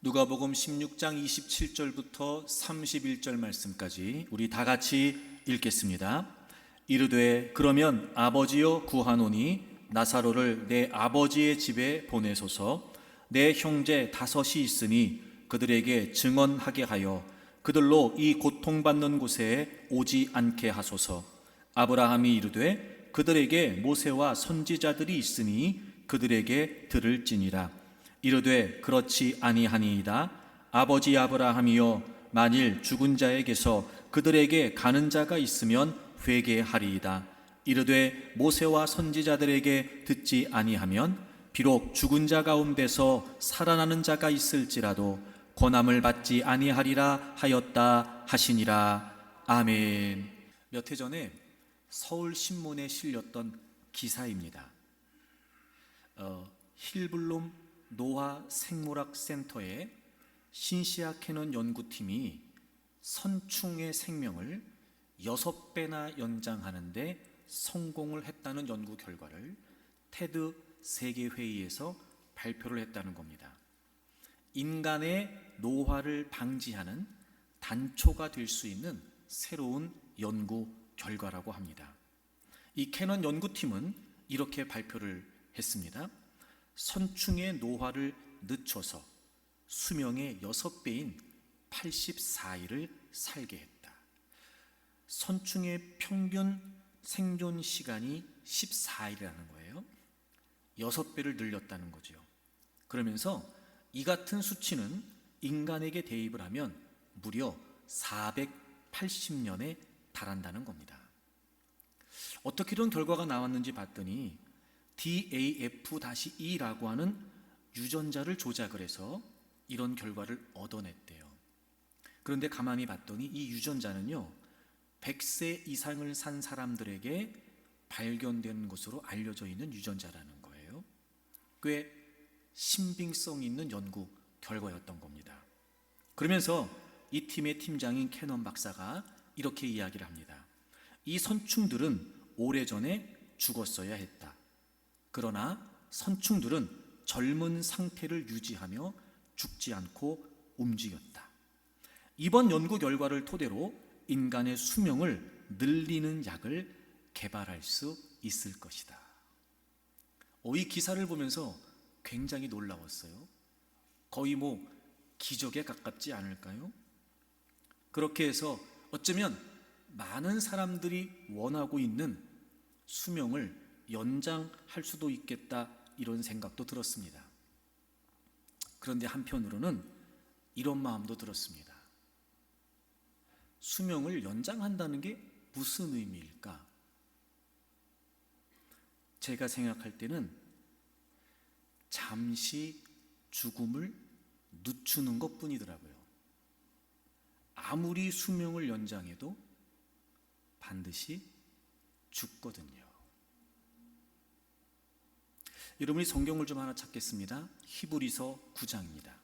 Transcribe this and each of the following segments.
누가복음 16장 27절부터 31절 말씀까지 우리 다 같이 읽겠습니다. 이르되 그러면 아버지여 구하노니 나사로를 내 아버지의 집에 보내소서. 내 형제 5이 있으니 그들에게 증언하게 하여 그들로 이 고통받는 곳에 오지 않게 하소서. 아브라함이 이르되 그들에게 모세와 선지자들이 있으니 그들에게 들을지니라. 이르되 그렇지 아니하니이다. 아버지 아브라함이여 만일 죽은 자에게서 그들에게 가는 자가 있으면 회개하리이다. 이르되 모세와 선지자들에게 듣지 아니하면 비록 죽은 자 가운데서 살아나는 자가 있을지라도 권함을 받지 아니하리라 하였다 하시니라. 아멘. 몇 해 전에 서울신문에 실렸던 기사입니다. 힐블롬 노화생물학센터의 신시아 캐논 연구팀이 선충의 생명을 6배나 연장하는데 성공을 했다는 연구 결과를 테드 세계회의에서 발표를 했다는 겁니다. 인간의 노화를 방지하는 단초가 될 수 있는 새로운 연구 결과라고 합니다. 이 캐논 연구팀은 이렇게 발표를 했습니다. 선충의 노화를 늦춰서 수명의 6배인 84일을 살게 했다. 선충의 평균 생존 시간이 14일이라는 거예요. 6배를 늘렸다는 거죠. 그러면서 이 같은 수치는 인간에게 대입을 하면 무려 480년에 달한다는 겁니다. 어떻게 이런 결과가 나왔는지 봤더니 DAF-2라고 하는 유전자를 조작을 해서 이런 결과를 얻어냈대요. 그런데 가만히 봤더니 이 유전자는요 100세 이상을 산 사람들에게 발견된 것으로 알려져 있는 유전자라는 거예요. 꽤 신빙성 있는 연구 결과였던 겁니다. 그러면서 이 팀의 팀장인 캐넌 박사가 이렇게 이야기를 합니다. 이 선충들은 오래전에 죽었어야 했다. 그러나 선충들은 젊은 상태를 유지하며 죽지 않고 움직였다. 이번 연구 결과를 토대로 인간의 수명을 늘리는 약을 개발할 수 있을 것이다. 이 기사를 보면서 굉장히 놀라웠어요. 거의 기적에 가깝지 않을까요? 그렇게 해서 어쩌면 많은 사람들이 원하고 있는 수명을 연장할 수도 있겠다, 이런 생각도 들었습니다. 그런데 한편으로는 이런 마음도 들었습니다. 수명을 연장한다는 게 무슨 의미일까? 제가 생각할 때는 잠시 죽음을 늦추는 것 뿐이더라고요. 아무리 수명을 연장해도 반드시 죽거든요. 여러분이 성경을 좀 하나 찾겠습니다. 히브리서 9장입니다.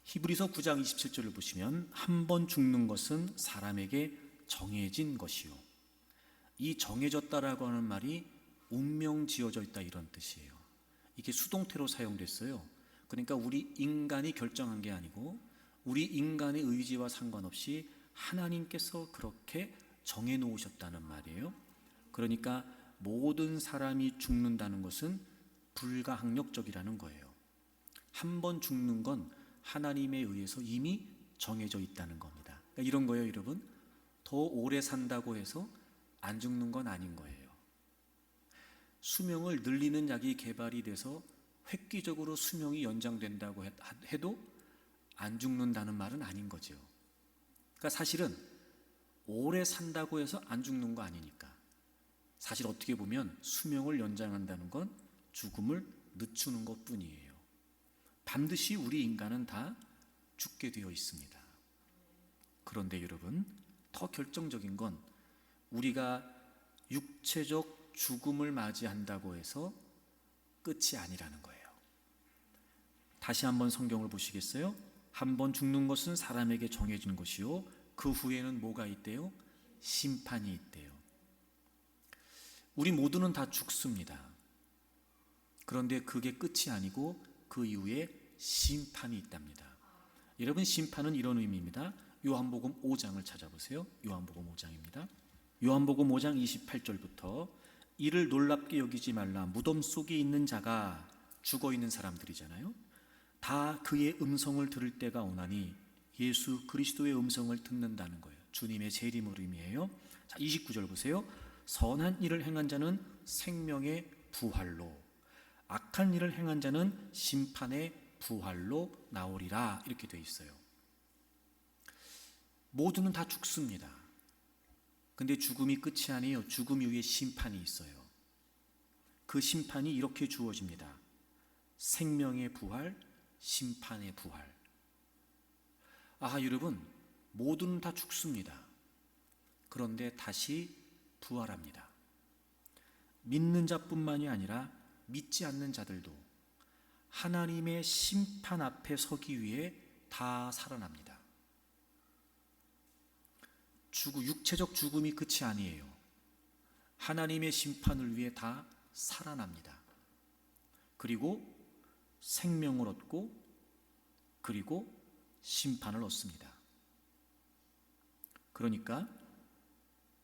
히브리서 9장 27절을 보시면 한 번 죽는 것은 사람에게 정해진 것이요. 이 정해졌다라고 하는 말이 운명 지어져 있다, 이런 뜻이에요. 이게 수동태로 사용됐어요. 그러니까 우리 인간이 결정한 게 아니고 우리 인간의 의지와 상관없이 하나님께서 그렇게 정해 놓으셨다는 말이에요. 그러니까 모든 사람이 죽는다는 것은 불가항력적이라는 거예요. 한 번 죽는 건 하나님에 의해서 이미 정해져 있다는 겁니다. 그러니까 이런 거예요, 여러분. 더 오래 산다고 해서 안 죽는 건 아닌 거예요. 수명을 늘리는 약이 개발이 돼서 획기적으로 수명이 연장된다고 해도 안 죽는다는 말은 아닌 거죠. 그러니까 사실은 오래 산다고 해서 안 죽는 거 아니니까. 사실 어떻게 보면 수명을 연장한다는 건 죽음을 늦추는 것 뿐이에요. 반드시 우리 인간은 다 죽게 되어 있습니다. 그런데 여러분, 더 결정적인 건 우리가 육체적 죽음을 맞이한다고 해서 끝이 아니라는 거예요. 다시 한번 성경을 보시겠어요? 한 번 죽는 것은 사람에게 정해진 것이요, 그 후에는 뭐가 있대요? 심판이 있대요. 우리 모두는 다 죽습니다. 그런데 그게 끝이 아니고 그 이후에 심판이 있답니다. 여러분, 심판은 이런 의미입니다. 요한복음 5장을 찾아보세요. 요한복음 5장입니다. 요한복음 5장 28절부터 이를 놀랍게 여기지 말라. 무덤 속에 있는 자가 죽어 있는 사람들이잖아요. 다 그의 음성을 들을 때가 오나니, 예수 그리스도의 음성을 듣는다는 거예요. 주님의 재림을 의미해요. 자, 29절 보세요. 선한 일을 행한 자는 생명의 부활로, 악한 일을 행한 자는 심판의 부활로 나오리라, 이렇게 되어 있어요. 모두는 다 죽습니다. 근데 죽음이 끝이 아니에요. 죽음 이후에 심판이 있어요. 그 심판이 이렇게 주어집니다. 생명의 부활, 심판의 부활. 여러분, 모두는 다 죽습니다. 그런데 다시 부활합니다. 믿는 자뿐만이 아니라 믿지 않는 자들도 하나님의 심판 앞에 서기 위해 다 살아납니다. 육체적 죽음이 끝이 아니에요. 하나님의 심판을 위해 다 살아납니다. 그리고 생명을 얻고, 그리고 심판을 얻습니다. 그러니까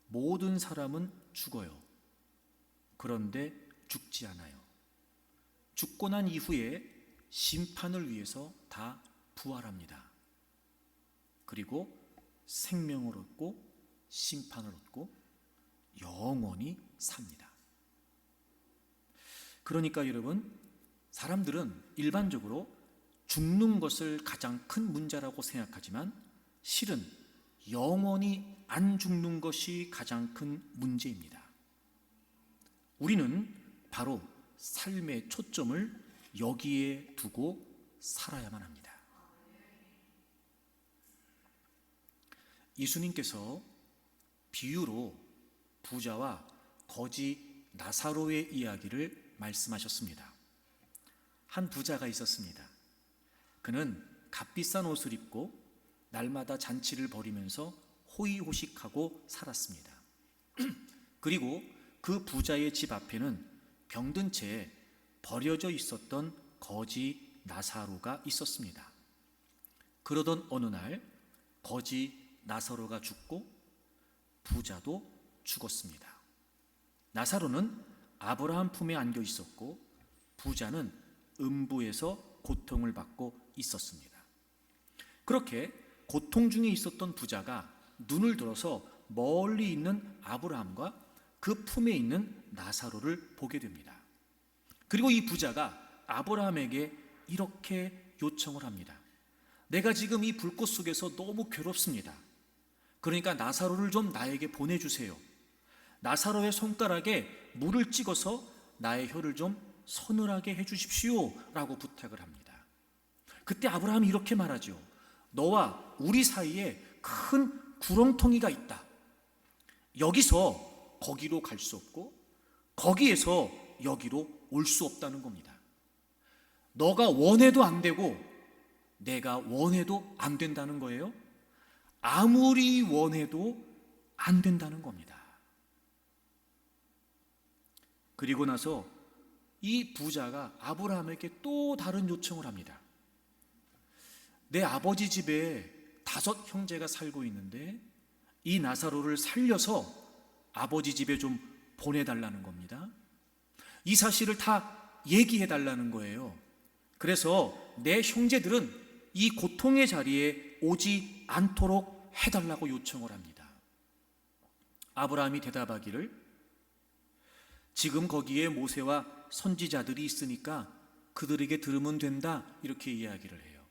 모든 사람은 죽어요. 그런데 죽지 않아요. 죽고 난 이후에 심판을 위해서 다 부활합니다. 그리고 생명을 얻고 심판을 얻고 영원히 삽니다. 그러니까 여러분, 사람들은 일반적으로 죽는 것을 가장 큰 문제라고 생각하지만 실은 영원히 안 죽는 것이 가장 큰 문제입니다. 우리는 바로 삶의 초점을 여기에 두고 살아야만 합니다. 예수님께서 비유로 부자와 거지 나사로의 이야기를 말씀하셨습니다. 한 부자가 있었습니다. 그는 값비싼 옷을 입고 날마다 잔치를 벌이면서 호의호식하고 살았습니다. 그리고 그 부자의 집 앞에는 병든 채 버려져 있었던 거지 나사로가 있었습니다. 그러던 어느 날 거지 나사로가 죽고 부자도 죽었습니다. 나사로는 아브라함 품에 안겨 있었고 부자는 음부에서 고통을 받고 있었습니다. 그렇게 고통 중에 있었던 부자가 눈을 들어서 멀리 있는 아브라함과 그 품에 있는 나사로를 보게 됩니다. 그리고 이 부자가 아브라함에게 이렇게 요청을 합니다. 내가 지금 이 불꽃 속에서 너무 괴롭습니다. 그러니까 나사로를 좀 나에게 보내주세요. 나사로의 손가락에 물을 찍어서 나의 혀를 좀 서늘하게 해주십시오 라고 부탁을 합니다. 그때 아브라함이 이렇게 말하죠. 너와 우리 사이에 큰 구렁텅이가 있다. 여기서 거기로 갈 수 없고 거기에서 여기로 올 수 없다는 겁니다. 너가 원해도 안 되고 내가 원해도 안 된다는 거예요. 아무리 원해도 안 된다는 겁니다. 그리고 나서 이 부자가 아브라함에게 또 다른 요청을 합니다. 내 아버지 집에 5 형제가 살고 있는데 이 나사로를 살려서 아버지 집에 좀 보내달라는 겁니다. 이 사실을 다 얘기해달라는 거예요. 그래서 내 형제들은 이 고통의 자리에 오지 않도록 해달라고 요청을 합니다. 아브라함이 대답하기를 지금 거기에 모세와 선지자들이 있으니까 그들에게 들으면 된다 이렇게 이야기를 해요.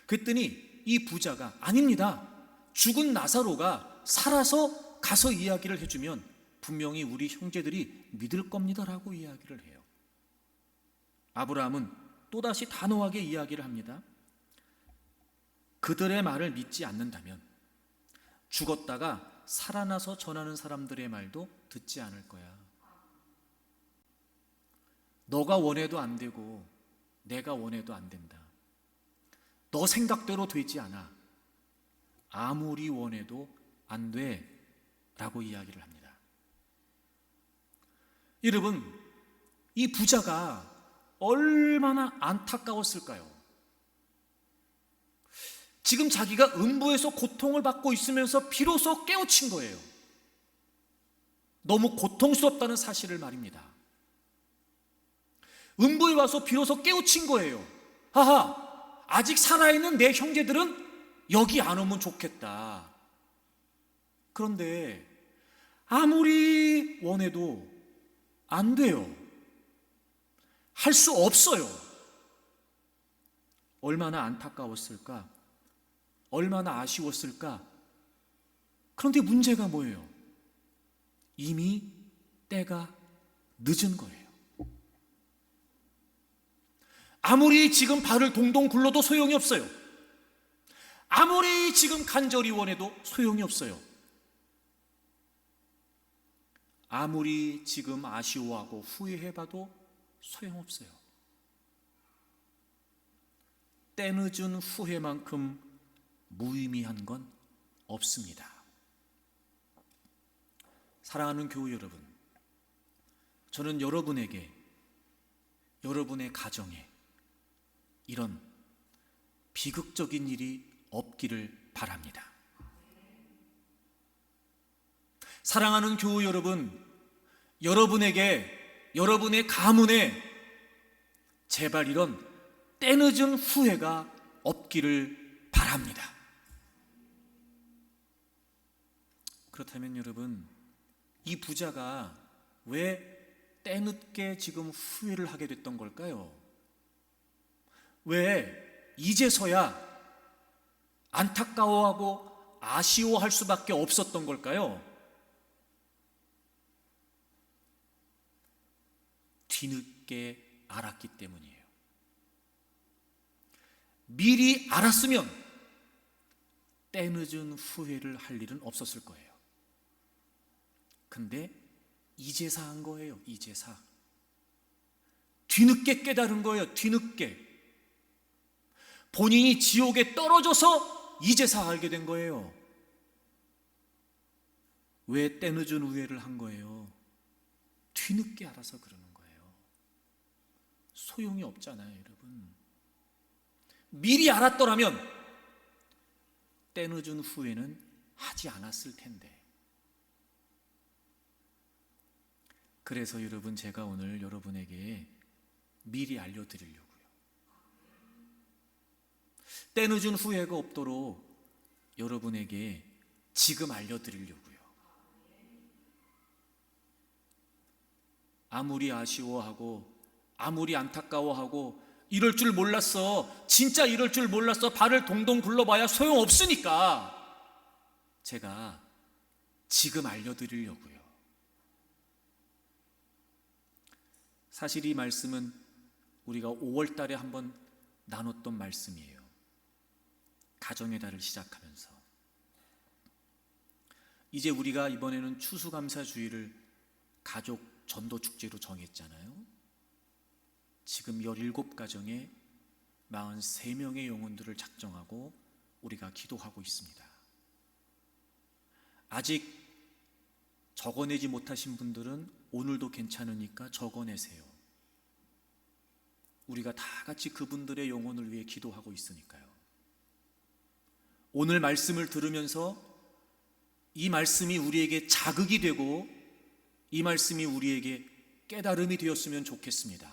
그랬더니 이 부자가 아닙니다. 죽은 나사로가 살아서 가서 이야기를 해주면 분명히 우리 형제들이 믿을 겁니다라고 이야기를 해요. 아브라함은 또다시 단호하게 이야기를 합니다. 그들의 말을 믿지 않는다면 죽었다가 살아나서 전하는 사람들의 말도 듣지 않을 거야. 너가 원해도 안 되고 내가 원해도 안 된다. 너 생각대로 되지 않아. 아무리 원해도 안 돼 라고 이야기를 합니다. 여러분, 이 부자가 얼마나 안타까웠을까요? 지금 자기가 음부에서 고통을 받고 있으면서 비로소 깨우친 거예요. 너무 고통스럽다는 사실을 말입니다. 음부에 와서 비로소 깨우친 거예요. 하하, 아직 살아있는 내 형제들은 여기 안 오면 좋겠다. 그런데 아무리 원해도 안 돼요. 할 수 없어요. 얼마나 안타까웠을까? 얼마나 아쉬웠을까? 그런데 문제가 뭐예요? 이미 때가 늦은 거예요. 아무리 지금 발을 동동 굴러도 소용이 없어요. 아무리 지금 간절히 원해도 소용이 없어요. 아무리 지금 아쉬워하고 후회해봐도 소용없어요. 때늦은 후회만큼 무의미한 건 없습니다. 사랑하는 교우 여러분, 저는 여러분에게, 여러분의 가정에 이런 비극적인 일이 없기를 바랍니다. 사랑하는 교우 여러분, 여러분에게, 여러분의 가문에 제발 이런 때늦은 후회가 없기를 바랍니다. 그렇다면 여러분, 이 부자가 왜 때늦게 지금 후회를 하게 됐던 걸까요? 왜 이제서야 안타까워하고 아쉬워할 수밖에 없었던 걸까요? 뒤늦게 알았기 때문이에요. 미리 알았으면 때늦은 후회를 할 일은 없었을 거예요. 근데 이제사 한 거예요. 이제사. 뒤늦게 깨달은 거예요. 뒤늦게. 본인이 지옥에 떨어져서 이제사 알게 된 거예요. 왜 때늦은 후회를 한 거예요? 뒤늦게 알아서 그러는 거예요. 소용이 없잖아요, 여러분. 미리 알았더라면 때늦은 후회는 하지 않았을 텐데. 그래서 여러분, 제가 오늘 여러분에게 미리 알려드리려고요. 때늦은 후회가 없도록 여러분에게 지금 알려드리려고요. 아무리 아쉬워하고 아무리 안타까워하고 이럴 줄 몰랐어, 진짜 이럴 줄 몰랐어, 발을 동동 굴러봐야 소용없으니까 제가 지금 알려드리려고요. 사실 이 말씀은 우리가 5월 달에 한번 나눴던 말씀이에요. 가정의 달을 시작하면서. 이제 우리가 이번에는 추수감사주의를 가족 전도축제로 정했잖아요. 지금 17가정에 43명의 영혼들을 작정하고 우리가 기도하고 있습니다. 아직 적어내지 못하신 분들은 오늘도 괜찮으니까 적어내세요. 우리가 다 같이 그분들의 영혼을 위해 기도하고 있으니까요. 오늘 말씀을 들으면서 이 말씀이 우리에게 자극이 되고 이 말씀이 우리에게 깨달음이 되었으면 좋겠습니다.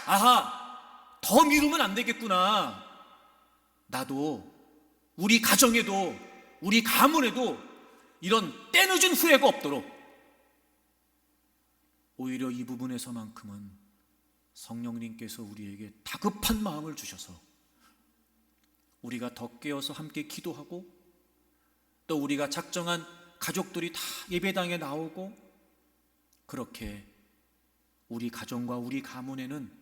아하! 더 미루면 안 되겠구나. 나도, 우리 가정에도, 우리 가문에도 이런 때늦은 후회가 없도록 오히려 이 부분에서만큼은 성령님께서 우리에게 다급한 마음을 주셔서 우리가 더 깨어서 함께 기도하고 또 우리가 작정한 가족들이 다 예배당에 나오고 그렇게 우리 가정과 우리 가문에는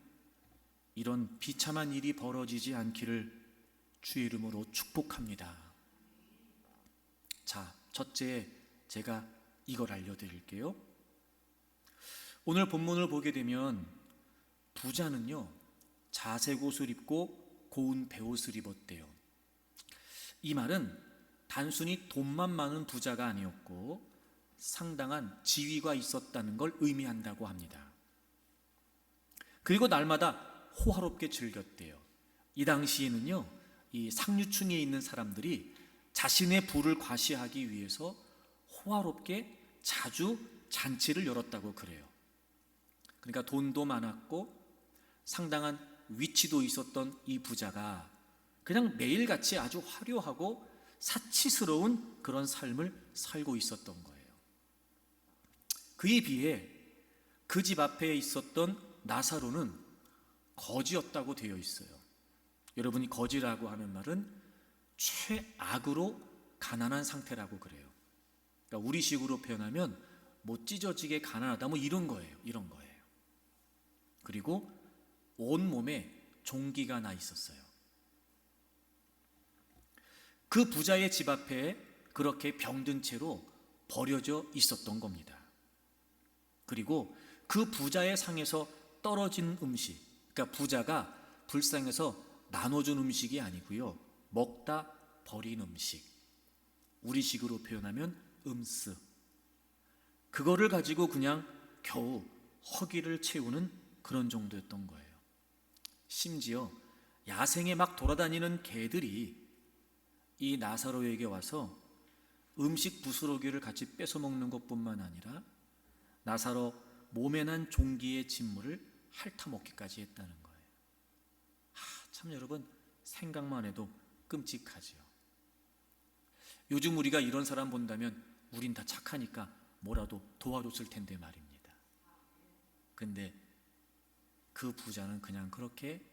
이런 비참한 일이 벌어지지 않기를 주의 이름으로 축복합니다. 자, 첫째, 제가 이걸 알려드릴게요. 오늘 본문을 보게 되면 부자는요, 자색 옷을 입고 고운 베옷을 입었대요. 이 말은 단순히 돈만 많은 부자가 아니었고 상당한 지위가 있었다는 걸 의미한다고 합니다. 그리고 날마다 호화롭게 즐겼대요. 이 당시에는요, 이 상류층에 있는 사람들이 자신의 부를 과시하기 위해서 호화롭게 자주 잔치를 열었다고 그래요. 그러니까 돈도 많았고 상당한 위치도 있었던 이 부자가 그냥 매일같이 아주 화려하고 사치스러운 그런 삶을 살고 있었던 거예요. 그에 비해 그 집 앞에 있었던 나사로는 거지였다고 되어 있어요. 여러분이 거지라고 하는 말은 최악으로 가난한 상태라고 그래요. 그러니까 우리식으로 표현하면 못 찢어지게 가난하다 뭐 이런 거예요. 그리고 온몸에 종기가 나 있었어요. 그 부자의 집 앞에 그렇게 병든 채로 버려져 있었던 겁니다. 그리고 그 부자의 상에서 떨어진 음식, 그러니까 부자가 불쌍해서 나눠준 음식이 아니고요, 먹다 버린 음식, 우리식으로 표현하면 음스, 그거를 가지고 그냥 겨우 허기를 채우는 그런 정도였던 거예요. 심지어 야생에 막 돌아다니는 개들이 이 나사로에게 와서 음식 부스러기를 같이 뺏어 먹는 것뿐만 아니라 나사로 몸에 난 종기의 진물을 핥아먹기까지 했다는 거예요. 참 여러분, 생각만 해도 끔찍하지요. 요즘 우리가 이런 사람 본다면 우린 다 착하니까 뭐라도 도와줬을 텐데 말입니다. 근데 그 부자는 그냥 그렇게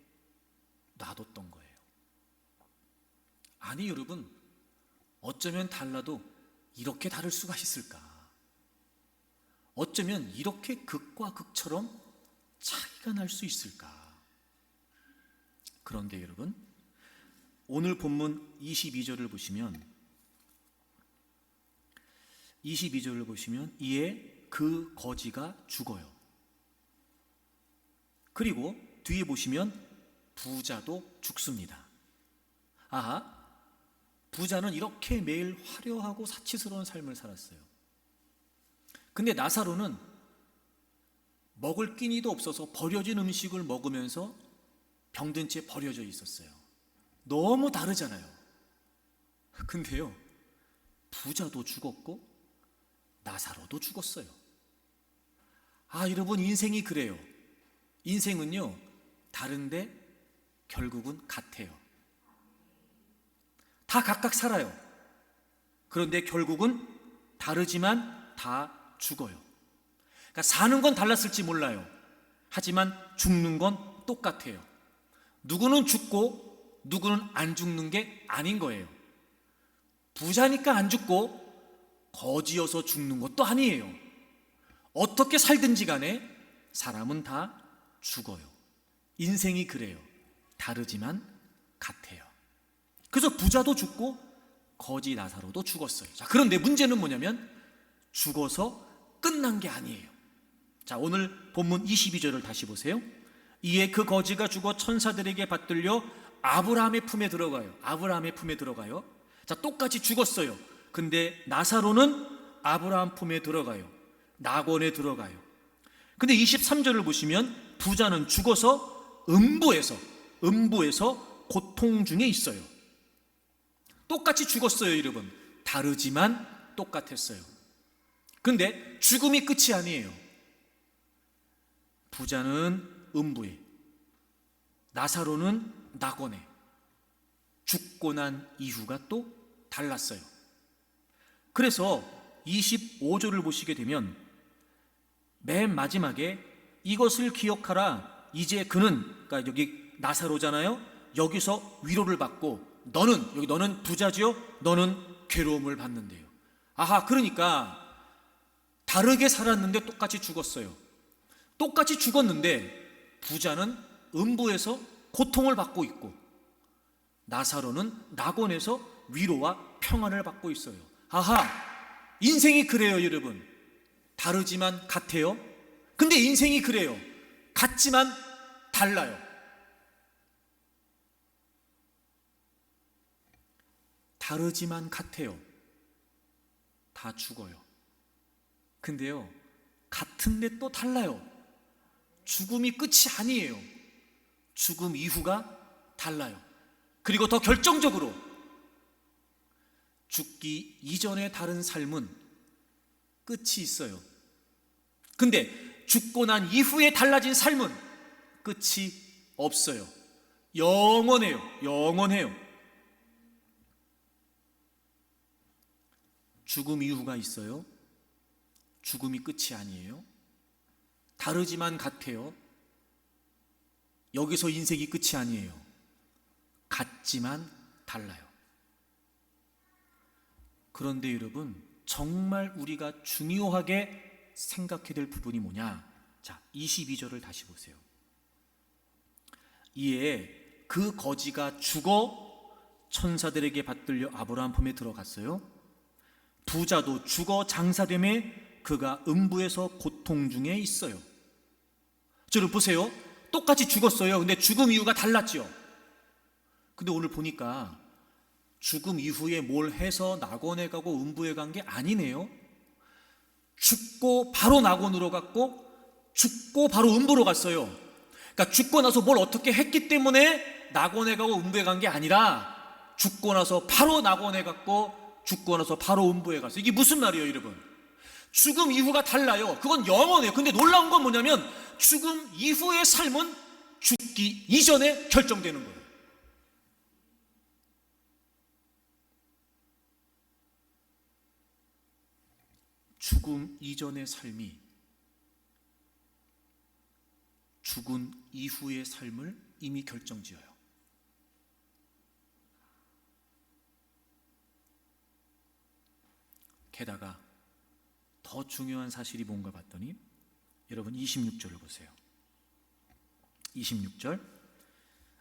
놔뒀던 거예요. 아니 여러분, 어쩌면 달라도 이렇게 다를 수가 있을까? 어쩌면 이렇게 극과 극처럼 차이가 날 수 있을까? 그런데 여러분, 오늘 본문 22절을 보시면 이에 그 거지가 죽어요. 그리고 뒤에 보시면 부자도 죽습니다. 부자는 이렇게 매일 화려하고 사치스러운 삶을 살았어요. 근데 나사로는 먹을 끼니도 없어서 버려진 음식을 먹으면서 병든 채 버려져 있었어요. 너무 다르잖아요. 근데요, 부자도 죽었고 나사로도 죽었어요. 여러분, 인생이 그래요. 인생은요, 다른데 결국은 같아요. 다 각각 살아요. 그런데 결국은 다르지만 다 죽어요. 그러니까 사는 건 달랐을지 몰라요. 하지만 죽는 건 똑같아요. 누구는 죽고 누구는 안 죽는 게 아닌 거예요. 부자니까 안 죽고 거지여서 죽는 것도 아니에요. 어떻게 살든지 간에 사람은 다 죽어요. 인생이 그래요. 다르지만 같아요. 그래서 부자도 죽고 거지 나사로도 죽었어요. 그런데 문제는 뭐냐면 죽어서 끝난 게 아니에요. 오늘 본문 22절을 다시 보세요. 이에 그 거지가 죽어 천사들에게 받들려 아브라함의 품에 들어가요. 똑같이 죽었어요. 근데 나사로는 아브라함 품에 들어가요. 낙원에 들어가요. 근데 23절을 보시면 부자는 죽어서 음부에서 고통 중에 있어요. 똑같이 죽었어요, 여러분. 다르지만 똑같았어요. 근데 죽음이 끝이 아니에요. 부자는 음부에, 나사로는 낙원에. 죽고 난 이후가 또 달랐어요. 그래서 25절을 보시게 되면 맨 마지막에 이것을 기억하라. 이제 그는, 그러니까 여기 나사로잖아요. 여기서 위로를 받고 너는 부자지요? 너는 괴로움을 받는데요. 그러니까 다르게 살았는데 똑같이 죽었어요. 똑같이 죽었는데 부자는 음부에서 고통을 받고 있고 나사로는 낙원에서 위로와 평안을 받고 있어요. 인생이 그래요, 여러분. 다르지만 같아요. 근데 인생이 그래요. 같지만 달라요. 다르지만 같아요. 다 죽어요. 근데요, 같은데 또 달라요. 죽음이 끝이 아니에요. 죽음 이후가 달라요. 그리고 더 결정적으로 죽기 이전의 다른 삶은 끝이 있어요. 근데 죽고 난 이후에 달라진 삶은 끝이 없어요. 영원해요. 영원해요. 죽음 이후가 있어요. 죽음이 끝이 아니에요. 다르지만 같아요. 여기서 인생이 끝이 아니에요. 같지만 달라요. 그런데 여러분, 정말 우리가 중요하게 생각해야 될 부분이 뭐냐? 자, 22절을 다시 보세요. 이에 그 거지가 죽어 천사들에게 받들려 아브라함 품에 들어갔어요. 부자도 죽어 장사됨에 그가 음부에서 고통 중에 있어요. 여러분 보세요. 똑같이 죽었어요. 근데 죽음 이유가 달랐죠. 근데 오늘 보니까 죽음 이후에 뭘 해서 낙원에 가고 음부에 간 게 아니네요. 죽고 바로 낙원으로 갔고 죽고 바로 음부로 갔어요. 그러니까 죽고 나서 뭘 어떻게 했기 때문에 낙원에 가고 음부에 간 게 아니라 죽고 나서 바로 낙원에 갔고 죽고 나서 바로 음부에 갔어요. 이게 무슨 말이에요, 여러분? 죽음 이후가 달라요. 그건 영원해요. 근데 놀라운 건 뭐냐면 죽음 이후의 삶은 죽기 이전에 결정되는 거예요. 죽음 이전의 삶이 죽은 이후의 삶을 이미 결정지어요. 게다가 더 중요한 사실이 뭔가 봤더니 여러분 26절을 보세요. 26절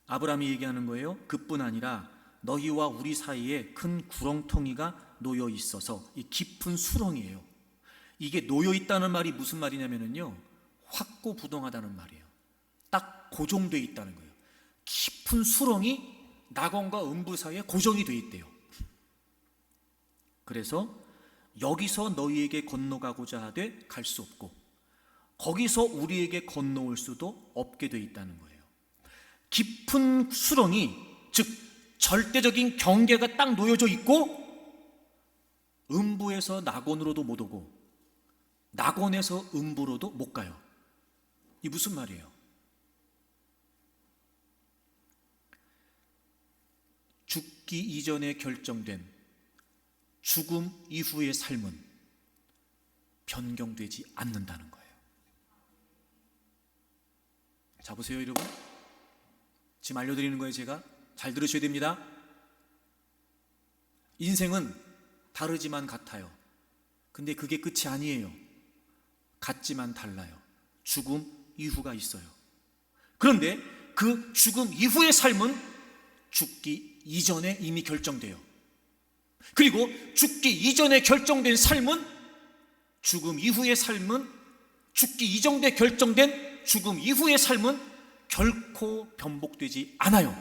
아브라함이 얘기하는 거예요. 그뿐 아니라 너희와 우리 사이에 큰 구렁텅이가 놓여 있어서, 이 깊은 수렁이에요. 이게 놓여 있다는 말이 무슨 말이냐면요, 확고부동하다는 말이에요. 딱 고정되어 있다는 거예요. 깊은 수렁이 낙원과 음부 사이에 고정이 되어 있대요. 그래서 여기서 너희에게 건너가고자 하되 갈 수 없고 거기서 우리에게 건너올 수도 없게 되어 있다는 거예요. 깊은 수렁이, 즉 절대적인 경계가 딱 놓여져 있고 음부에서 낙원으로도 못 오고 낙원에서 음부로도 못 가요. 이 무슨 말이에요? 죽기 이전에 결정된 죽음 이후의 삶은 변경되지 않는다는 거예요. 자, 보세요, 여러분. 지금 알려드리는 거예요. 제가 잘 들으셔야 됩니다. 인생은 다르지만 같아요. 근데 그게 끝이 아니에요. 같지만 달라요. 죽음 이후가 있어요. 그런데 그 죽음 이후의 삶은 죽기 이전에 이미 결정돼요. 그리고 죽기 이전에 결정된 삶은, 죽음 이후의 삶은, 죽기 이전에 결정된 죽음 이후의 삶은 결코 변복되지 않아요.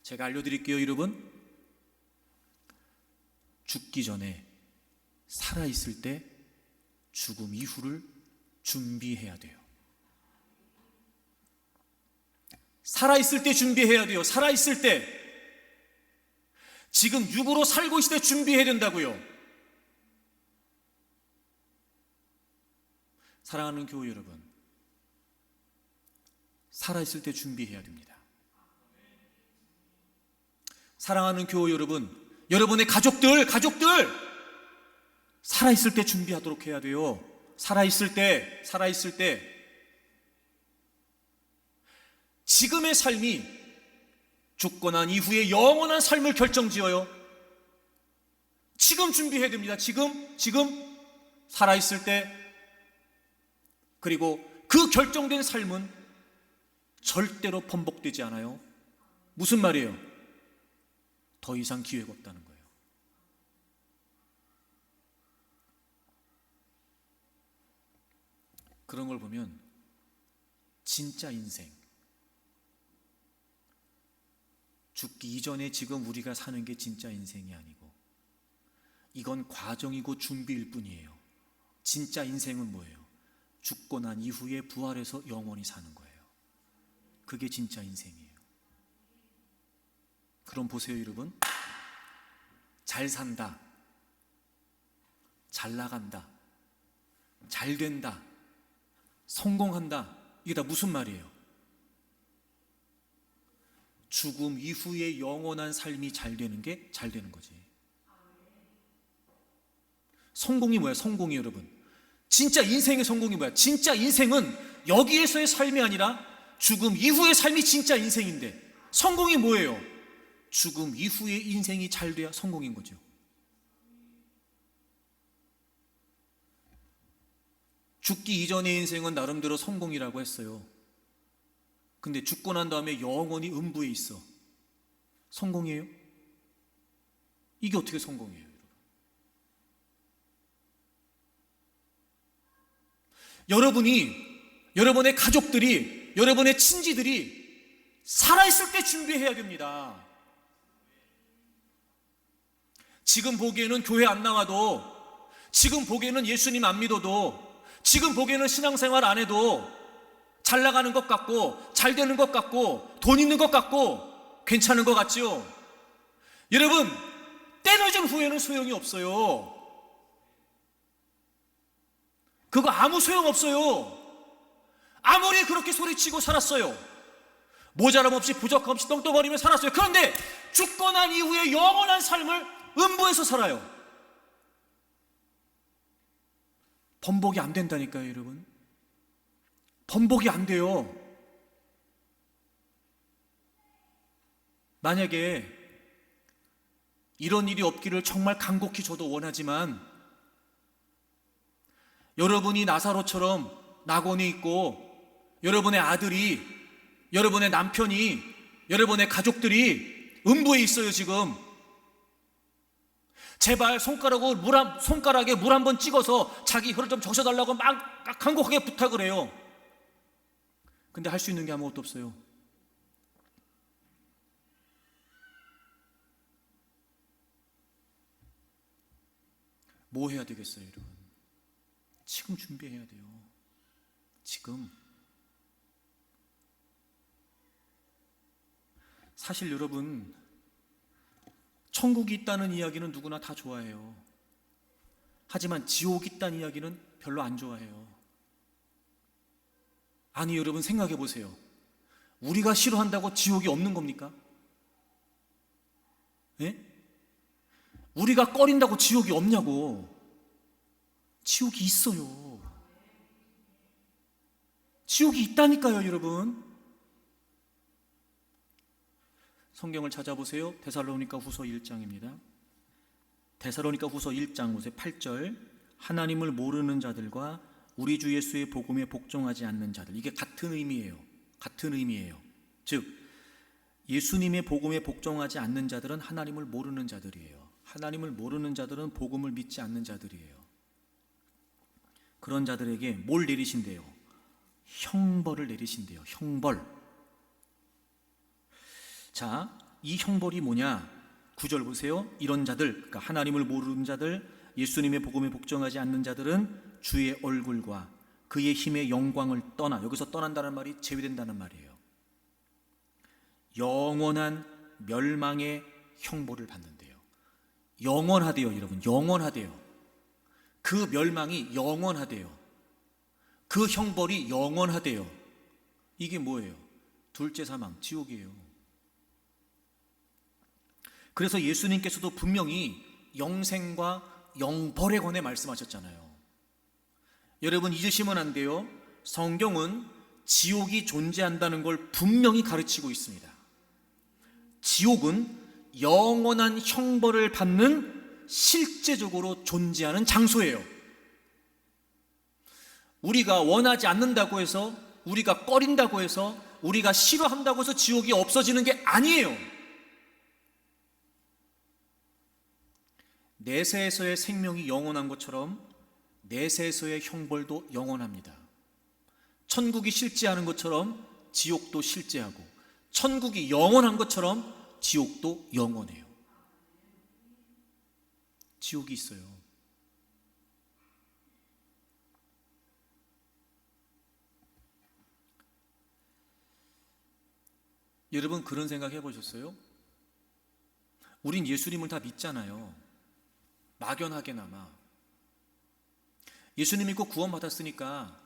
제가 알려드릴게요, 여러분. 죽기 전에 살아있을 때 죽음 이후를 준비해야 돼요. 살아있을 때 준비해야 돼요. 살아있을 때. 지금 육으로 살고 있을 때 준비해야 된다고요. 사랑하는 교우 여러분, 살아있을 때 준비해야 됩니다. 사랑하는 교우 여러분, 여러분의 가족들 살아있을 때 준비하도록 해야 돼요. 살아있을 때. 지금의 삶이 죽고 난 이후에 영원한 삶을 결정지어요. 지금 준비해야 됩니다. 지금 살아있을 때. 그리고 그 결정된 삶은 절대로 번복되지 않아요. 무슨 말이에요? 더 이상 기회가 없다는 거예요. 그런 걸 보면 진짜 인생, 죽기 이전에 지금 우리가 사는 게 진짜 인생이 아니고 이건 과정이고 준비일 뿐이에요. 진짜 인생은 뭐예요? 죽고 난 이후에 부활해서 영원히 사는 거예요. 그게 진짜 인생이에요. 그럼 보세요, 여러분. 잘 산다, 잘 나간다, 잘 된다, 성공한다, 이게 다 무슨 말이에요? 죽음 이후의 영원한 삶이 잘 되는 게 잘 되는 거지. 성공이 뭐야? 성공이 여러분, 진짜 인생의 성공이 뭐야? 진짜 인생은 여기에서의 삶이 아니라 죽음 이후의 삶이 진짜 인생인데, 성공이 뭐예요? 죽음 이후의 인생이 잘 돼야 성공인 거죠. 죽기 이전의 인생은 나름대로 성공이라고 했어요. 근데 죽고 난 다음에 영원히 음부에 있어. 성공이에요? 이게 어떻게 성공이에요? 여러분이, 여러분의 가족들이, 여러분의 친지들이 살아있을 때 준비해야 됩니다. 지금 보기에는 교회 안 나와도, 지금 보기에는 예수님 안 믿어도, 지금 보기에는 신앙생활 안 해도 잘 나가는 것 같고, 잘 되는 것 같고, 돈 있는 것 같고, 괜찮은 것 같지요? 여러분, 때늦은 후회는 소용이 없어요. 그거 아무 소용 없어요. 아무리 그렇게 소리치고 살았어요. 모자람 없이 부족함 없이 떵떵거리며 살았어요. 그런데 죽고 난 이후에 영원한 삶을 음부에서 살아요. 번복이 안 된다니까요, 여러분. 번복이 안 돼요. 만약에 이런 일이 없기를 정말 간곡히 저도 원하지만, 여러분이 나사로처럼 낙원에 있고, 여러분의 아들이, 여러분의 남편이, 여러분의 가족들이 음부에 있어요. 지금 제발 손가락에 물 한 번 찍어서 자기 혀를 좀 적셔달라고 막 간곡하게 부탁을 해요. 근데 할 수 있는 게 아무것도 없어요. 뭐 해야 되겠어요, 여러분? 지금 준비해야 돼요. 지금. 사실 여러분, 천국이 있다는 이야기는 누구나 다 좋아해요. 하지만 지옥이 있다는 이야기는 별로 안 좋아해요. 아니, 여러분 생각해 보세요. 우리가 싫어한다고 지옥이 없는 겁니까? 예? 우리가 꺼린다고 지옥이 없냐고. 지옥이 있어요. 지옥이 있다니까요, 여러분. 성경을 찾아보세요. 데살로니가 후서 1장입니다. 데살로니가 후서 1장 보세요. 8절. 하나님을 모르는 자들과 우리 주 예수의 복음에 복종하지 않는 자들. 이게 같은 의미예요. 같은 의미예요. 즉, 예수님의 복음에 복종하지 않는 자들은 하나님을 모르는 자들이에요. 하나님을 모르는 자들은 복음을 믿지 않는 자들이에요. 그런 자들에게 뭘 내리신대요? 형벌을 내리신대요. 형벌. 자, 이 형벌이 뭐냐? 9절 보세요. 이런 자들, 그러니까 하나님을 모르는 자들, 예수님의 복음에 복종하지 않는 자들은 주의 얼굴과 그의 힘의 영광을 떠나, 여기서 떠난다는 말이 제외된다는 말이에요. 영원한 멸망의 형벌을 받는데요. 영원하대요, 여러분. 영원하대요. 그 멸망이 영원하대요. 그 형벌이 영원하대요. 이게 뭐예요? 둘째 사망, 지옥이에요. 그래서 예수님께서도 분명히 영생과 영벌에 관해 말씀하셨잖아요. 여러분 잊으시면 안 돼요. 성경은 지옥이 존재한다는 걸 분명히 가르치고 있습니다. 지옥은 영원한 형벌을 받는 실제적으로 존재하는 장소예요. 우리가 원하지 않는다고 해서, 우리가 꺼린다고 해서, 우리가 싫어한다고 해서 지옥이 없어지는 게 아니에요. 내세에서의 생명이 영원한 것처럼 내세에서의 형벌도 영원합니다. 천국이 실제하는 것처럼 지옥도 실제하고, 천국이 영원한 것처럼 지옥도 영원해요. 지옥이 있어요. 여러분 그런 생각 해보셨어요? 우린 예수님을 다 믿잖아요. 막연하게나마. 예수님 믿고 구원받았으니까